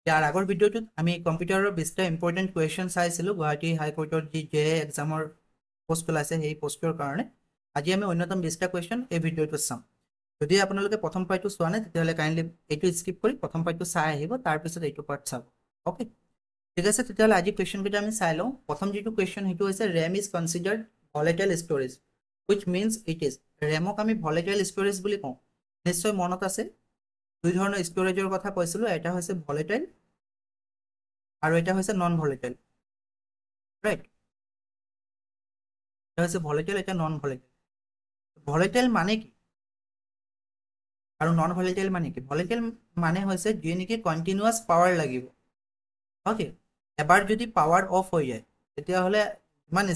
ইয়াৰ আগৰ ভিডিঅ'টোত আমি কম্পিউটাৰৰ 20টা ইম্পৰ্টেণ্ট কুৱেশ্যন চাইছিলোঁ গুৱাহাটী হাইকোৰ্টৰ যি জে এক্সামৰ পোষ্ট ওলাইছে সেই পোষ্টৰ কাৰণে। আজি আমি অন্যতম 20টা কুৱেশ্যন এই ভিডিঅ'টোত চাম। যদি আপোনালোকে প্ৰথম পাৰ্টটো চোৱা নাই তেতিয়াহ'লে কাইণ্ডলি এইটো স্কিপ কৰি প্ৰথম পাৰ্টটো চাই আহিব, তাৰপিছত এইটো পাৰ্ট চাব। অ'কে, ঠিক আছে। তেতিয়াহ'লে আজি কুৱেশ্যনকেইটা আমি চাই লওঁ। প্ৰথম যিটো কুৱেশ্যন সেইটো হৈছে RAM is considered volatile storage which means it is. ৰেমক আমি ভলেটাইল ষ্ট'ৰেজ বুলি কওঁ। নিশ্চয় মনত আছে, দুই ধৰণৰ ষ্ট'ৰেজৰ কথা কৈছিলোঁ, এটা হৈছে ভলেটাইল আৰু এটা হৈছে নন ভলেটাইল, ৰাইট। এটা হৈছে ভলেটাইল, এটা নন ভলেটাইল। ভলেটাইল মানে কি আৰু নন ভলেটাইল মানে কি? ভলেটাইল মানে হৈছে যি নেকি কণ্টিনিউৱাছ পাৱাৰ লাগিব। অ'কে, এবাৰ যদি পাৱাৰ অফ হৈ যায় তেতিয়াহ'লে ইমান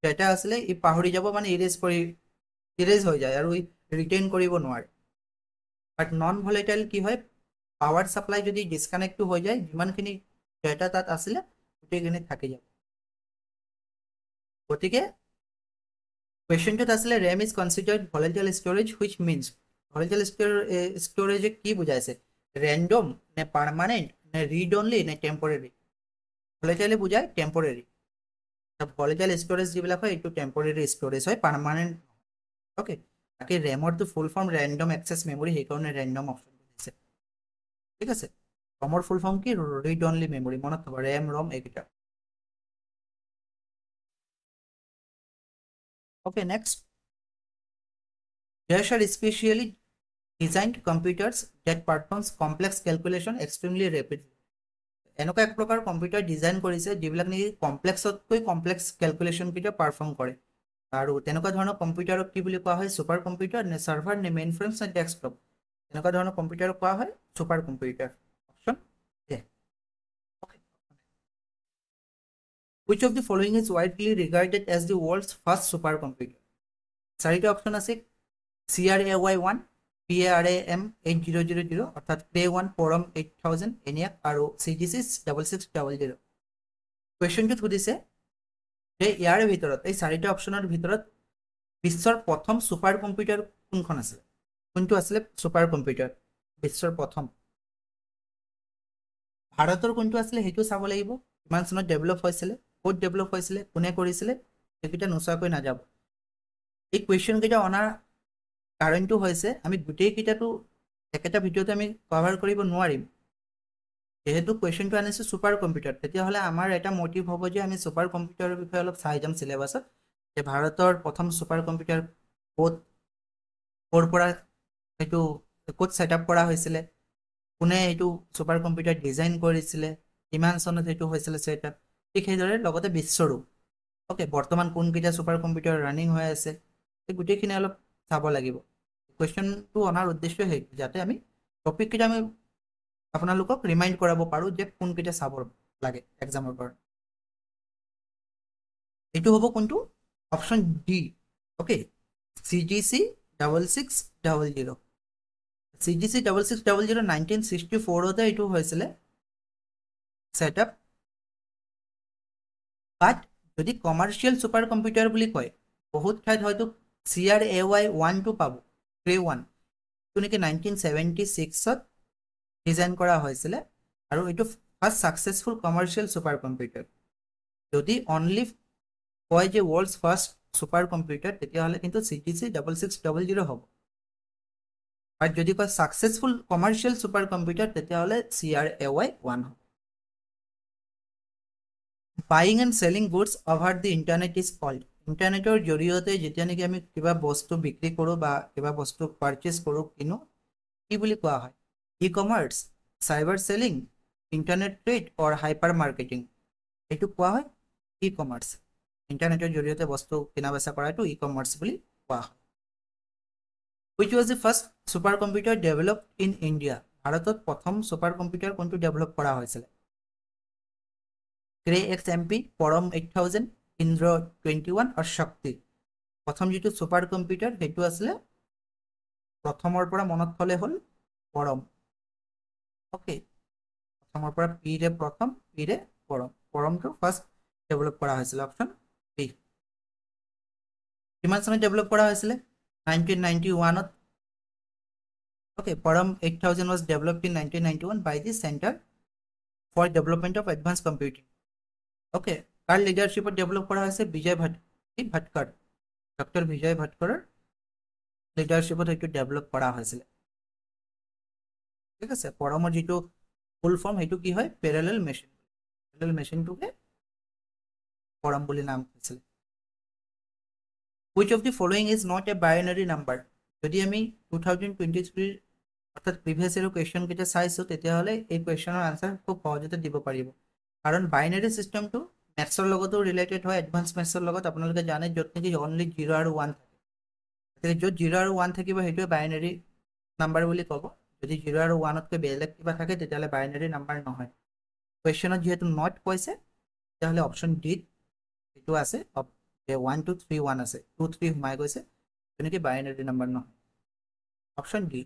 ডেটা আছিলে ই পাহৰি যাব, মানে ইৰেজ হৈ যায় আৰু ৰিটেইন কৰিব নোৱাৰে। বাট নন ভলেটাইল কি হয়, পাৱাৰ ছাপ্লাই যদি ডিছকানেক্টটো হৈ যায়, যিমানখিনি ডেটা তাত আছিলে গোটেইখিনি থাকি যাব। গতিকে কুৱেশ্যনটোত আছিলে RAM is considered volatile storage which means. Volatile ষ্ট'ৰেজে কি বুজাইছে? ৰেণ্ডম নে পাৰ্মানেণ্ট নে ৰিড অনলি নে টেম্পৰেৰী? ভলেটাইলে বুজায় টেম্পৰেৰী। ভলেটাইল ষ্ট'ৰেজ যিবিলাক হয় এইটো টেম্পৰেৰী ষ্ট'ৰেজ হয়, পাৰ্মানেণ্ট। অ'কে, বাকী ৰেমৰটো full form random access memory, সেইকাৰণে ৰেণ্ডম অপশ্যনটো দিছে। ঠিক আছে, ৰমৰ ফুল ফৰ্ম কি? Read only memory. মনত থ'ব ৰেম ৰম এইকেইটা। Okay, next. There are specially designed computers that performs complex calculation extremely rapidly. এনেকুৱা এক প্ৰকাৰ কম্পিউটাৰ ডিজাইন কৰিছে যিবিলাক নেকি কমপ্লেক্সতকৈ কমপ্লেক্স কেলকুলেশ্যনকেইটা পাৰফৰ্ম কৰে। আৰু তেনেকুৱা ধৰণৰ কম্পিউটাৰক কি বুলি কোৱা হয়? ছুপাৰ কম্পিউটাৰ নে ছাৰ্ভাৰ নে মেইন ফ্ৰেমছ নে ডেস্কটপ? এনেকুৱা ধৰণৰ কম্পিউটাৰক কোৱা হয় super computer. Option A. Which of the following is widely regarded as the world's first supercomputer? চাৰিটা অপশ্যন আছে। CRAY1, PARAM 8000 অৰ্থাৎ Cray1 Porum 8000 ENIAC আৰু CGC 6600। কুৱেশ্যনটোত সুধিছে যে ইয়াৰ ভিতৰত, এই চাৰিটা অপশ্যনৰ ভিতৰত বিশ্বৰ প্ৰথম ছুপাৰ কম্পিউটাৰ কোনখন আছিলে? কোনটো আছিলে ছুপাৰ কম্পিউটাৰ বিশ্বৰ প্ৰথম? ভাৰতৰ কোনটো আছিলে সেইটো চাব লাগিব। কিমান চনত ডেভেলপ হৈছিলে, ক'ত ডেভেলপ হৈছিলে, কোনে কৰিছিলে, সেইকেইটা নোচোৱাকৈ নাযাব। এই কুৱেশ্যনকেইটা অনাৰ কাৰণটো হৈছে আমি গোটেইকেইটাতো একেটা ভিডিঅ'তে আমি কভাৰ কৰিব নোৱাৰিম। যেহেতু কুৱেশ্যনটো আনিছোঁ ছুপাৰ কম্পিউটাৰ, তেতিয়াহ'লে আমাৰ এটা মটিভ হ'ব যে আমি ছুপাৰ কম্পিউটাৰৰ বিষয়ে অলপ চাই যাম চিলেবাছত, যে ভাৰতৰ প্ৰথম ছুপাৰ কম্পিউটাৰ ক'ৰ পৰা সেইটো ক'ত ছেট আপ কৰা হৈছিলে, কোনে এইটো ছুপাৰ কম্পিউটাৰ ডিজাইন কৰিছিলে, কিমান চনত সেইটো হৈছিলে ছেট আপ, ঠিক সেইদৰে লগতে বিশ্বৰো। অ'কে, বৰ্তমান কোনকেইটা ছুপাৰ কম্পিউটাৰ ৰানিং হৈ আছে, এই গোটেইখিনি অলপ চাব লাগিব। কুৱেশ্যনটো অনাৰ উদ্দেশ্য সেইটো, যাতে আমি টপিককেইটা আমি আপোনালোকক ৰিমাইণ্ড কৰাব পাৰোঁ যে কোনকেইটা চাব লাগে এক্সামৰ কাৰণে। এইটো হ'ব কোনটো? Option D. Okay, CGC 6600। CGC 6600 1964 এইটো হৈছিলে ছেট আপ। বাট যদি কমাৰ্চিয়েল ছুপাৰ কম্পিউটাৰ বুলি কয়, বহুত ঠাইত হয়তো CRAY1টো পাব, Cray1, এইটো নেকি 1976ত ডিজাইন কৰা হৈছিলে আৰু এইটো first successful commercial super computer. যদি অনলি কয় যে ৱৰ্ল্ডছ ফাৰ্ষ্ট ছুপাৰ কম্পিউটাৰ, তেতিয়াহ'লে কিন্তু CGC 6600 হ'ব। আৰু যদি কয় ছাকচেছফুল কমাৰ্চিয়েল ছুপাৰ কম্পিউটাৰ, তেতিয়াহ'লে CRAY1 হ'ব। Buying and selling goods over the internet is called. ইণ্টাৰনেটৰ জৰিয়তে যেতিয়া নেকি আমি কিবা বস্তু বিক্ৰী কৰোঁ বা কিবা বস্তু পাৰ্চেছ কৰোঁ, কিনো, কি বুলি কোৱা হয়? E commerce, cyber selling, internet trade or hyper marketing? এইটো কোৱা হয় ই কমাৰ্চ। ইণ্টাৰনেটৰ জৰিয়তে বস্তু কিনা বেচা কৰাটো ই কমাৰ্চ বুলি কোৱা হয়। Which was the first super computer developed in India? ভাৰতত প্ৰথম ছুপাৰ কম্পিউটাৰ কোনটো ডেভেলপ কৰা হৈছিলে? Cray XMP, Porum 8000, Indra 21 আৰু শক্তি? প্ৰথম যিটো ছুপাৰ কম্পিউটাৰ সেইটো আছিলে, প্ৰথমৰ পৰা মনত থ'লে হ'ল পৰম। অ'কে, প্ৰথমৰ পৰা পিৰে প্ৰথম, পিৰে পৰম। পৰমটো ফাৰ্ষ্ট ডেভেলপ কৰা হৈছিলে, অপশ্যন বি। কিমান চনত ডেভেলপ কৰা হৈছিলে? 1991ত। Okay, Porum 8000 was developed in 1991 by the Center for development of advance computing okay car লিডাৰশ্বিপত develop কৰা হৈছে বিজয় ভাটকাৰ ডক্টৰ বিজয় ভাটকাৰৰ লিডাৰশ্বিপত সেইটো ডেভেলপ কৰা হৈছিলে ঠিক আছে পৰমৰ যিটো ফুল ফৰ্ম সেইটো কি হয় পেৰেলেল মেচিনটোকে পৰম বুলি নাম হৈছিলে which of the following is not a binary number যদি আমি 2023 অর্থাৎ প্রিভিয়াস ইয়ার কোয়েশ্চন কেটা চাইছো তেতিয়াহলে এই কোয়েশ্চনৰ আনসাৰ খুব সহজতে দিব পাৰিব কাৰণ বাইনাৰি সিস্টেমটো ম্যাথছৰ লগতো ৰিলেটেড হয় এডভান্স ম্যাথছৰ লগত আপোনালোকে জানে যত নেকি অনলি 0 আৰু 1 থাকে যত 0 আৰু 1 থাকিব সেইটো বাইনাৰি নাম্বাৰ বুলি ক'ব যদি 0 আৰু 1 তকৈ বেলেগ কিবা থাকে তেতিয়াহলে বাইনাৰি নাম্বাৰ নহয় কোয়েশ্চনত যেহেতু নট কৈছে তেতিয়াহলে অপচন ডি এটো আছে 1 2 3 1 আছে 2 3 সোমাই গৈছে তেনেকৈ বাইনাৰি নাম্বাৰ নহয় option D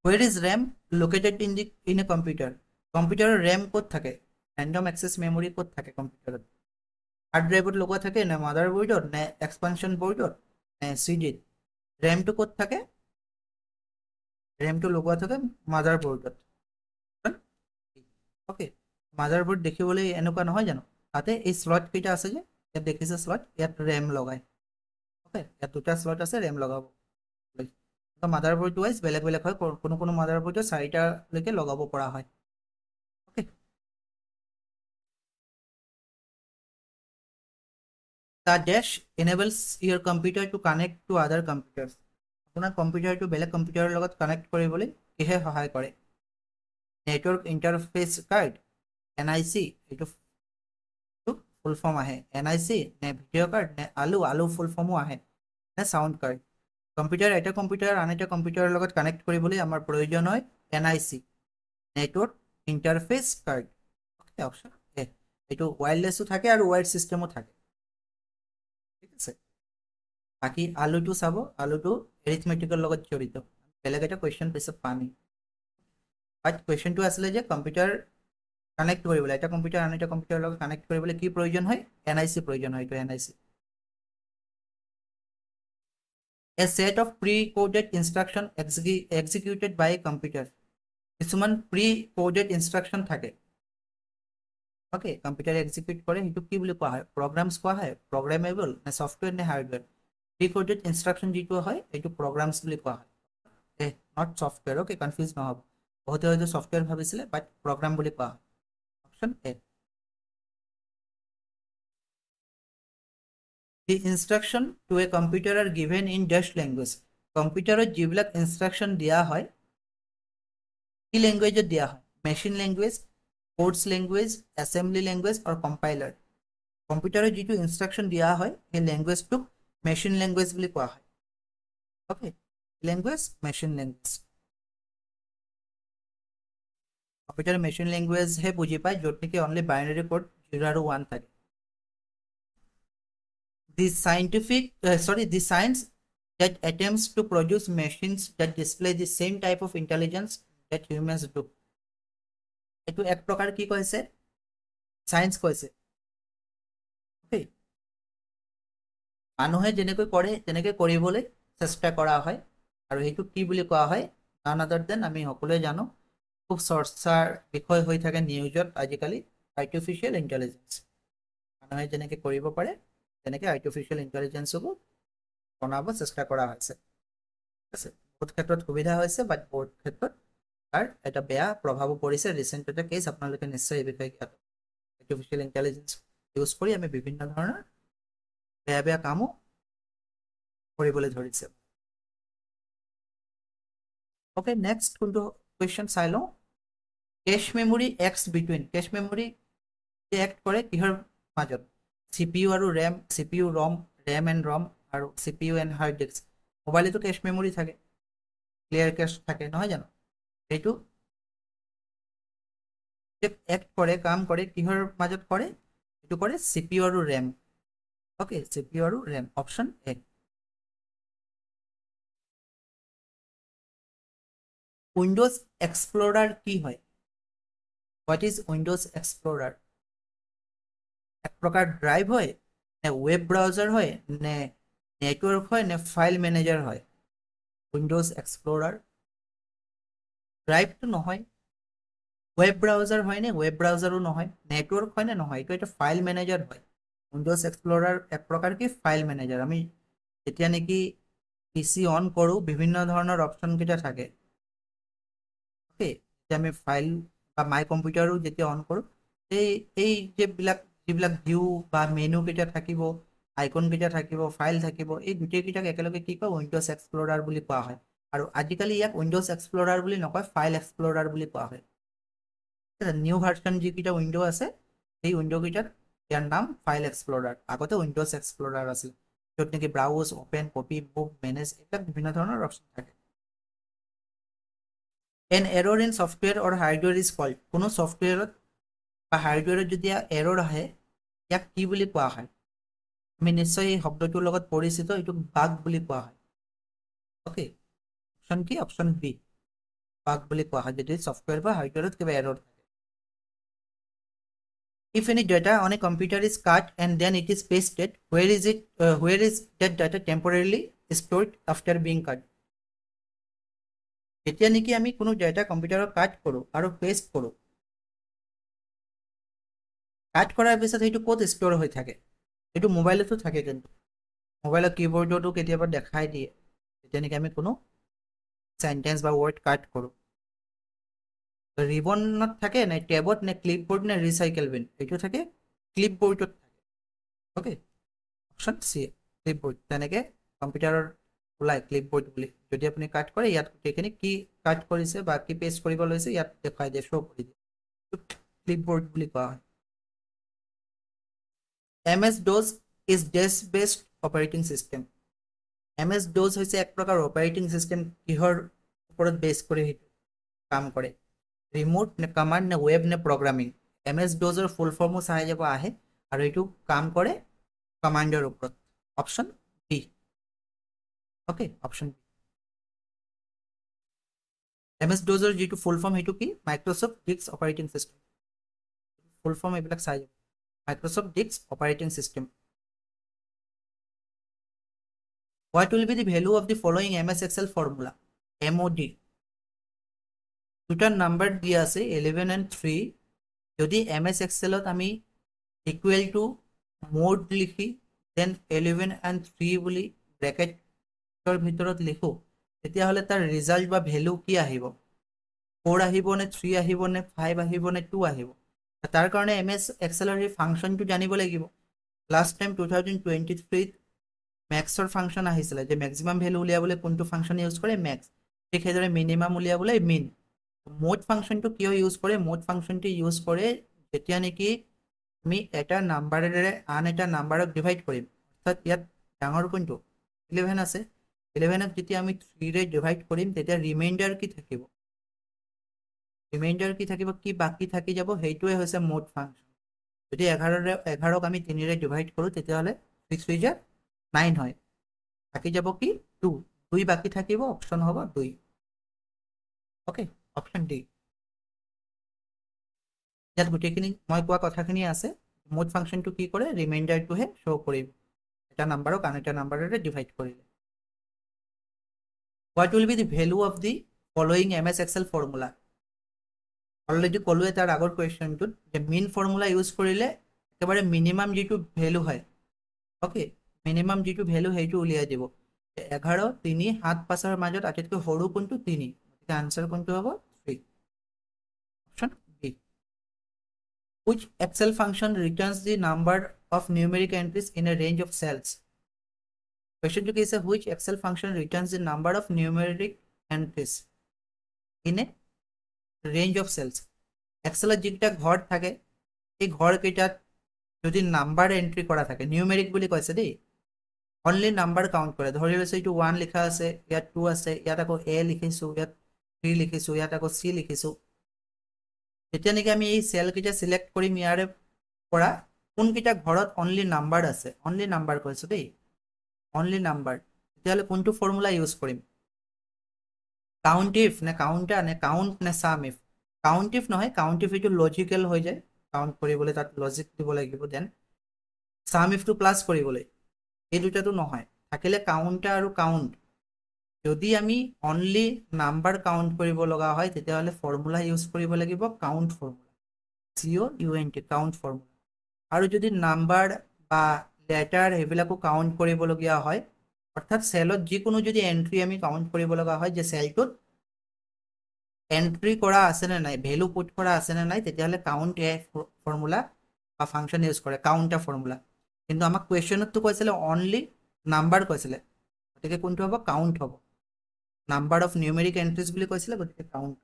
where is RAM located in a computer কম্পিউটাৰৰ RAM ক'ত থাকে random access memory ক'ত থাকে কম্পিউটাৰত হাৰ্ড ড্ৰাইভত লগোৱা থাকে নে মাদাৰবোৰ্ডত নে এক্সপানশন বৰ্ডত নে সিডিত RAM টো ক'ত থাকে RAM টো লগোৱা থাকে মাদাৰবোৰ্ডত ওকে মাদাৰবোৰ্ড দেখিবলৈ এনেকুৱা নহয় জানো তাতে এই স্লট কেইটা আছে যে ইয়াত দেখিছে স্লট ইয়াত RAM লগায় ওকে ইয়াত দুটা স্লট আছে RAM লগাব তো মাদাৰবোৰ্ড ওয়াইজ বেলেগ বেলেগ হয় কোনো মাদাৰবোৰ্ডত 4টা লৈকে লগাব পৰা হয় okay the dash enables your computer to connect to other computers আপোনাৰ কম্পিউটাৰটো বেলেগ কম্পিউটাৰৰ লগত কানেক্ট কৰিবলৈ কিহে সহায় কৰে নেটৱৰ্ক ইন্টাৰফেস কাৰ্ড NIC এটো ফুল ফৰ্ম আহে NIC নে ভিডিও কাৰ্ড নে আলু ফুল ফৰ্মও আহে নে সাউন্ড কাৰ্ড কম্পিউটাৰ এটা কম্পিউটাৰ আন এটা কম্পিউটাৰৰ লগত কানেক্ট কৰিবলৈ আমাৰ প্ৰয়োজন হয় NIC network interface card okay option A এটো ওয়্যাৰলেসও থাকে আৰু ওয়্যাৰড সিস্টেমও থাকে ঠিক আছে বাকি আলুটো চাব আলুটো এৰিথমেটিকৰ লগত জড়িত বেলেগ এটা কোৱেশ্চন পিছত পামি বাট কোৱেশ্চনটো আসলে যে কম্পিউটাৰ কানেক্ট কৰিবলৈ এটা কম্পিউটাৰ আন এটা কম্পিউটাৰৰ লগত কানেক্ট কৰিবলৈ কি প্ৰয়োজন হয় NIC প্ৰয়োজন হয় এটো NIC a set of pre-coded instruction executed by a computer কিছুমান pre-coded instruction থাকে ওকে কম্পিউটাৰ এক্সিকিউট কৰে হেতু কি বুলি কোৱা হয় প্ৰগ্ৰামছ কোৱা হয় প্ৰগ্ৰামেবল নে সফটওয়্যাৰ নে হাৰ্ডওয়্যাৰ pre-coded instruction যেটো হয় এটো প্ৰগ্ৰামছ বুলি কোৱা হয় নট সফটওয়্যাৰ ওকে কনফিউজ নহব বহুতে হয়তো সফটওয়্যাৰ ভাবিছিলে বাট প্ৰগ্ৰাম বুলি কোৱা হয় option A The instruction to a computer are given in dash language. Computer जिबलाक instruction दिया है की language दिया है machine language, codes language, assembly language और compiler. Computer जितु instruction दिया है ये language तो machine language বুলি কোৱা হয় okay language machine language computer machine language হে বুজি পায় য'ত নেকি only binary code 0 আৰু 1 থাকে the science that attempts to produce machines that display the same type of intelligence that humans do etu ek prokar ki koise science koise okay মানুহে যেনেকৈ কৰে তেনেকৈ কৰিবলৈ চেষ্টা কৰা হয় আৰু হেতু কি বুলি কোৱা হয় none other than আমি সকলোৱে জানো খুব চৰ্চাৰ বিষয় হৈ থাকে নিউজত আজিকালি আৰ্টিফিশিয়াল ইন্টেলিজেন্স মানুহে যেনেকৈ কৰিব পাৰে তেনেকৈ আৰ্টিফিশিয়াল ইন্টেলিজেন্সকো বনাব চেষ্টা কৰা হৈছে ঠিক আছে বহুত ক্ষেত্ৰত সুবিধা হৈছে বাট বহুত ক্ষেত্ৰত তাৰ এটা বেয়া প্ৰভাৱ পৰিছে ৰিসেন্ট এটা কেছ আপোনালোকে নিশ্চয় এই বিষয়ে জ্ঞাত আৰ্টিফিশিয়াল ইন্টেলিজেন্স ইউজ কৰি আমি বিভিন্ন ধৰণৰ বেয়া কামো কৰিবলৈ ধৰিছে ওকে নেক্সট কোনটো কোৱেশ্চন চাই লওঁ কেশ মেমৰি এক্স বিটুইন কেশ মেমৰি এক্ট কৰে কিহৰ মাজত CPU আৰু RAM CPU ROM RAM and ROM আৰু CPU and hard disk মোবাইলটো কেশ মেমৰি থাকে ক্লিয়াৰ কেশ থাকে নহয় জানো এইটো এক্ট কৰে কাম কৰে কিহৰ মাজত কৰে এটো কৰে CPU আৰু RAM ওকে CPU আৰু RAM অপচন এ উইন্ডোজ এক্সপ্লোরার কি হয় হোয়াট ইজ উইন্ডোজ এক্সপ্লোরার এক প্রকার ড্রাইভ হয় নে ওয়েব ব্রাউজার হয় নে নেটওয়ার্ক হয় নে ফাইল ম্যানেজার হয় উইন্ডোজ এক্সপ্লোরার ড্রাইভ তো নহয় ৱেব ব্ৰাউজাৰ হয়নে? ৱেব ব্ৰাউজাৰো নহয়। নেটৱৰ্ক হয়নে? নহয়। এইটো এটা ফাইল মেনেজাৰ হয়। উইণ্ড'জ এক্সপ্লৰাৰ এক প্ৰকাৰ কি ফাইল মেনেজাৰ। আমি যেতিয়া নেকি PC অন কৰোঁ বিভিন্ন ধৰণৰ অপশ্যনকেইটা থাকে। অ'কে, যেতিয়া আমি ফাইল বা মাই কম্পিউটাৰো যেতিয়া অন কৰোঁ এই যিবিলাক ভিউ বা মেনুকেইটা থাকিব, আইকনকেইটা থাকিব, ফাইল থাকিব, এই গোটেইকেইটাক একেলগে কি কয়? উইণ্ড'জ এক্সপ্লৰাৰ বুলি কোৱা হয়। আৰু আজিকালি ইয়াক উইণ্ড'জ এক্সপ্লৰাৰ বুলি নকয়, ফাইল এক্সপ্লৰাৰ বুলি কোৱা হয়। নিউ ভাৰ্চন যিকেইটা উইণ্ডো আছে সেই উইণ্ডোকেইটাত ইয়াৰ নাম ফাইল এক্সপ্লৰাৰ। আগতে উইণ্ড'জ এক্সপ্লৰাৰ আছিল, য'ত নেকি browse, open, copy, book, manage এইবিলাক বিভিন্ন ধৰণৰ অপশ্যন থাকে। An error in software or hardware is called. কোনো ছফ্টৱেৰত বা হাৰ্ডৱেৰত যদি এৰৰ আহে ইয়াক কি বুলি কোৱা হয়? আমি নিশ্চয় এই শব্দটোৰ লগত পৰিচিত, এইটোক বাগ বুলি কোৱা হয়। অ'কে, অপশ্যন কি? অপশ্যন বি, বাগ বুলি কোৱা হয় যদি ছফ্টৱেৰ বা হাৰ্ডৱেৰত কিবা এৰৰ থাকে। If any data on a computer is cut and then it is pasted, where is that data temporarily stored after being cut? যেতিয়া নেকি আমি কোনো ডাটা কম্পিউটাৰত কাট কৰোঁ আৰু পেষ্ট কৰোঁ, কাট কৰাৰ পিছত সেইটো ক'ত ষ্ট'ৰ হৈ থাকে? সেইটো মোবাইলতো থাকে, কিন্তু মোবাইলৰ কীবৰ্ডতো কেতিয়াবা দেখাই দিয়ে যেতিয়া নেকি আমি কোনো চেণ্টেন্স বা ৱৰ্ড কাট কৰোঁ। ৰিবনত থাকে নে টেবত নে ক্লিপবৰ্ড নে ৰিচাইকেল বিন? এইটো থাকে ক্লিপবৰ্ডত থাকে। Okay, option C, clipboard. তেনেকৈ কম্পিউটাৰৰ ওলাই ক্লিপবৰ্ড বুলি। যদি আপুনি কাট কৰে ইয়াত গোটেইখিনি কি কাট কৰিছে বা কি পেষ্ট কৰিব লৈছে ইয়াত দেখুৱাই দিয়ে, শ্ব' কৰি দিয়ে। ক্লিপবৰ্ড বুলি কোৱা হয়। MS-DOS is DOS based operating system. MS-DOS হৈছে এক প্ৰকাৰ অপাৰেটিং চিষ্টেম। কিহৰ ওপৰত বেছ কৰি সেইটো কাম কৰে? ৰিমোট নে কমাণ্ড নে ৱেব নে প্ৰগ্ৰামিং? MS-DOSৰ ফুল ফৰ্মো চাই যাব আহে আৰু এইটো কাম কৰে কমাণ্ডৰ ওপৰত। Option B. Okay, option B. MS-DOSৰ যিটো ফুল ফৰ্ম সেইটো কি? Microsoft disk operating system. Full form এইবিলাক চাই যাব। Microsoft disk operating system. What will be the value of the following MS Excel formula? MOD দুটা নাম্বাৰ দিয়া আছে 11 and 3। যদি MS Excelত আমি ইকুৱেল টু মোড লিখি দেন 11 and 3 বুলি ব্ৰেকেটৰ ভিতৰত লিখোঁ, তেতিয়াহ'লে তাৰ ৰিজাল্ট বা ভেলু কি আহিব? 4 আহিব নে 3 আহিব নে 5 আহিব নে 2 আহিব? তাৰ কাৰণে MS Excelৰ সেই ফাংচনটো জানিব লাগিব। লাষ্ট টাইম 2023ত মেক্সৰ ফাংচন আহিছিলে যে মেক্সিমাম ভেলু উলিয়াবলৈ কোনটো ফাংচন ইউজ কৰে? মেক্স। ঠিক সেইদৰে মিনিমাম উলিয়াবলৈ মিন। মোড ফাংচনটো কিয় ইউজ কৰে? মোড ফাংচনটো ইউজ কৰে যেতিয়া নেকি আমি এটা নাম্বাৰেৰে আন এটা নাম্বাৰক ডিভাইড কৰিম। অৰ্থাৎ ইয়াত ডাঙৰ কোনটো? 11 আছে। 11ক যেতিয়া আমি 3ৰে ডিভাইড কৰিম তেতিয়া ৰিমাইণ্ডাৰ কি থাকিব? ৰিমাইণ্ডাৰ কি থাকিব? কি বাকী থাকি যাব? সেইটোৱে হৈছে মোড ফাংচন। যদি 11ক আমি 3ৰে ডিভাইড কৰোঁ তেতিয়াহ'লে 6 3 × 9 হয়। থাকি যাব কি? 2। 2 বাকী থাকিব, অপশ্যন হ'ব 2। Okay, option D. ইয়াত গোটেইখিনি মই কোৱা কথাখিনি আছে। মোড ফাংচনটো কি কৰে? ৰিমাইণ্ডাৰটোহে শ্ব' কৰিব এটা নাম্বাৰক আন এটা নাম্বাৰেৰে ডিভাইড কৰিলে। What will be the value of the following MS Excel formula? Already ক'লোৱে তাৰ আগৰ কুৱেশ্যনটোত যে মিন ফৰ্মুলা ইউজ কৰিলে একেবাৰে মিনিমাম যিটো ভেলু হয়, অ'কে, মিনিমাম যিটো ভেলু সেইটো উলিয়াই দিব। 11, 3, 7, 5ৰ মাজত আটাইতকৈ সৰু কোনটো? 3। গতিকে আনচাৰ কোনটো হ'ব? 3। Option B. Which Excel function returns the number of numeric entries in a range of cells? Question to is which Excel function returns the number of numeric entries in a range of cells? Excel যেটা ঘর থাকে এই ঘর কেইটাত যদি number entry করা থাকে, numeric বুলি কৈছে দেই, অনলি নাম্বার কাউন্ট কৰে। ধৰি লৈছে এইটো 1 লিখা আছে, ইয়াত 2 আছে, ইয়াত আকৌ A লিখিছোঁ, ইয়াত 3 লিখিছোঁ, ইয়াত আকৌ C লিখিছোঁ। যেতিয়া নেকি আমি এই সেল কেইটা সিলেক্ট কৰিম ইয়াৰে পৰা কোনকেইটা ঘৰত অনলি নাম্বাৰ আছে, অনলি নাম্বাৰ কৈছোঁ দেই, অনলি নাম্বাৰ, তেতিয়াহ'লে কোনটো ফৰ্মুলা ইউজ কৰিম? কাউণ্ট ইফ নে কাউণ্টাৰ নে কাউণ্ট নে সাম ইফ? কাউণ্ট ইফ নহয়, কাউণ্ট ইফ এইটো লজিকেল হৈ যায়, কাউণ্ট কৰিবলৈ তাত লজিক দিব লাগিব। দেন সাম ইফটো প্লাছ কৰিবলৈ, এই দুটাটো নহয়। থাকিলে কাউণ্টাৰ আৰু কাউণ্ট, যদি আমি অনলি নাম্বাৰ কাউণ্ট কৰিব লগা হয় তেতিয়াহ'লে ফৰ্মুলা ইউজ কৰিব লাগিব count formula COUNT count formula আৰু যদি নাম্বাৰ বা লেটাৰ সেইবিলাকো কাউণ্ট কৰিবলগীয়া হয় অৰ্থাৎ চেলত যিকোনো যদি এণ্ট্ৰি আমি কাউণ্ট কৰিব লগা হয় যে চেলটোত এণ্ট্ৰি কৰা আছেনে নাই ভেলু পুট কৰা আছেনে নাই তেতিয়াহ'লে কাউণ্ট ফৰ্মুলা বা ফাংচন ইউজ কৰে কাউণ্টাৰ ফৰ্মুলা কিন্তু আমাক কুৱেশ্যনততো কৈছিলে অনলি নাম্বাৰ কৈছিলে গতিকে কোনটো হ'ব কাউণ্ট হ'ব নাম্বাৰ অফ নিউমেৰিক এণ্ট্ৰিজ বুলি কৈছিলে গতিকে count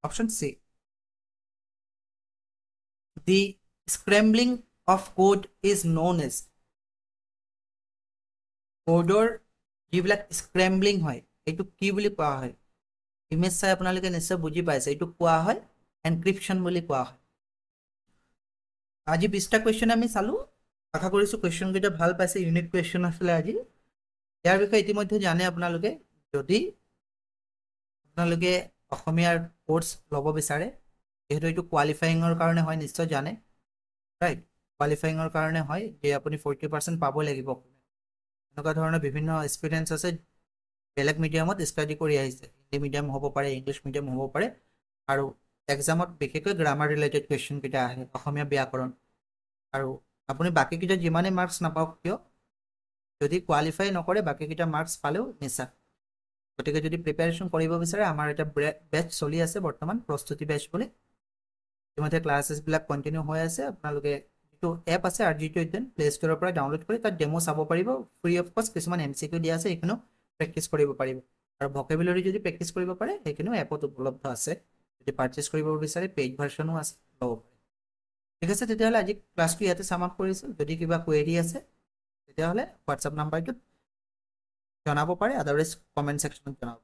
option C the scrambling of code is known as কোডৰ যিবিলাক স্ক্ৰেম্বলিং হয় এইটো কি বুলি কোৱা হয় ইমেজ চাই আপোনালোকে নিশ্চয় বুজি পাইছে এইটো কোৱা হয় এনক্ৰিপশ্যন বুলি কোৱা হয় আজি 20টা কুৱেশ্যন আমি চালোঁ আশা কৰিছোঁ কুৱেশ্যনকেইটা ভাল পাইছে ইউনিক কুৱেশ্যন আছিলে আজি ইয়াৰ বিষয়ে ইতিমধ্যে জানে আপোনালোকে যদি আপোনালোকে অসমীয়াৰ কোৰ্চ ল'ব বিচাৰে যিহেতু এইটো কোৱালিফাইঙৰ কাৰণে হয় নিশ্চয় জানে ৰাইট কোৱালিফাইঙৰ কাৰণে হয় যে আপুনি 40% পাব লাগিব এনেকুৱা ধৰণৰ বিভিন্ন এক্সপিৰিয়েঞ্চ আছে বেলেগ মিডিয়ামত ষ্টাডি কৰি আহিছে হিন্দী মিডিয়াম হ'ব পাৰে ইংলিছ মিডিয়াম হ'ব পাৰে আৰু এক্সামত বিশেষকৈ গ্ৰামাৰ ৰিলেটেড কুৱেশ্যনকেইটা আহে অসমীয়া ব্যাকৰণ আৰু আপুনি বাকীকেইটা যিমানেই মাৰ্কছ নাপাওক কিয় যদি কোৱালিফাই নকৰে বাকীকেইটা মাৰ্কছ পালেও মিছা গতিকে যদি প্ৰিপেৰেশ্যন কৰিব বিচাৰে আমাৰ এটা বেচ চলি আছে বৰ্তমান প্ৰস্তুতি বেচ বুলি ইতিমধ্যে ক্লাছেছবিলাক কণ্টিনিউ হৈ আছে আপোনালোকে যিটো এপ আছে RG Tuition প্লে ষ্ট'ৰৰ পৰা ডাউনলোড কৰি তাত ডেমো চাব পাৰিব ফ্ৰী অফ কষ্ট কিছুমান MCQ দিয়া আছে সেইখিনিও প্ৰেক্টিছ কৰিব পাৰিব আৰু ভকেবুলাৰী যদি প্ৰেক্টিছ কৰিব পাৰে সেইখিনিও এপত উপলব্ধ আছে যদি পাৰ্চেছ কৰিব বিচাৰে পেইড ভাৰ্চনো আছে ল'ব পাৰে ঠিক আছে তেতিয়াহ'লে আজি ক্লাছটো ইয়াতে চাম আপ কৰিছোঁ যদি কিবা কুৱেৰি আছে তেতিয়াহ'লে হোৱাটছআপ নাম্বাৰটোত জনাব পাৰে আদাৰৱাইজ কমেণ্ট ছেকশ্যনত জনাব